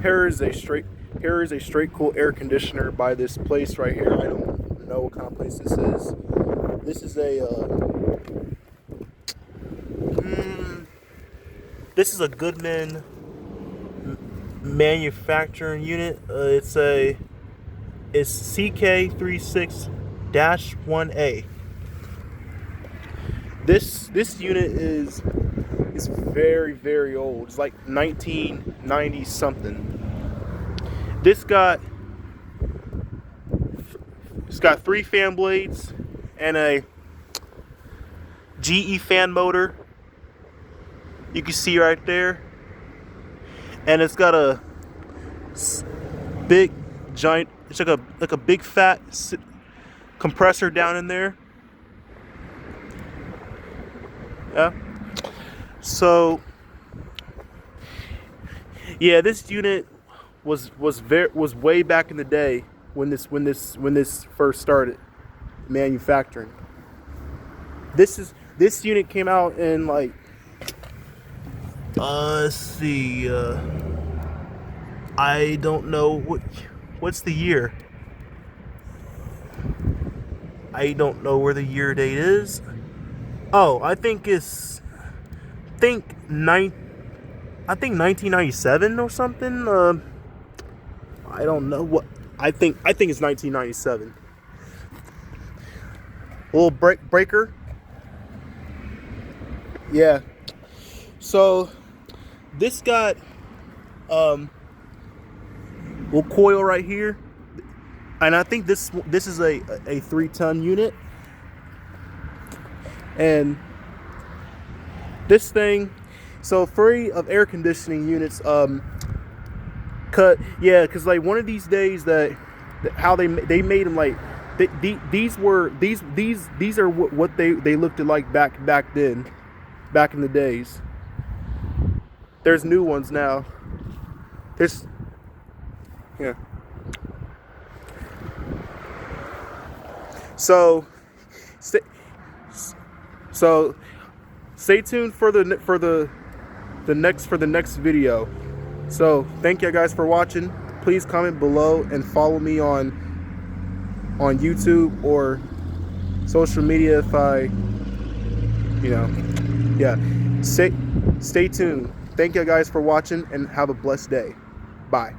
Here is a straight cool air conditioner by this place right here. I don't know what kind of place this is. This is a this is a Goodman manufacturing unit. It's CK36-1A. This unit is very old. It's like 1990 something. This got it's got 3 fan blades and a GE fan motor. You can see right there, and it's got a big giant. It's like a big fat compressor down in there. Yeah. So yeah, this unit was way back in the day when this first started manufacturing. This unit came out in like let's see, I don't know what's the year. I don't know where the year date is. Oh, I think 1997 or something. I don't know what. I think it's 1997. A little breaker. Yeah. So this got little coil right here, and I think this is a 3-ton unit, and this thing. So free of air conditioning units, because like one of these days that how they made them like these are what they looked like back then, back in the days. There's new ones now. Yeah. So stay tuned for the next video. So thank you guys for watching. Please comment below and follow me on YouTube or social media if yeah. Stay tuned. Thank you guys for watching and have a blessed day. Bye.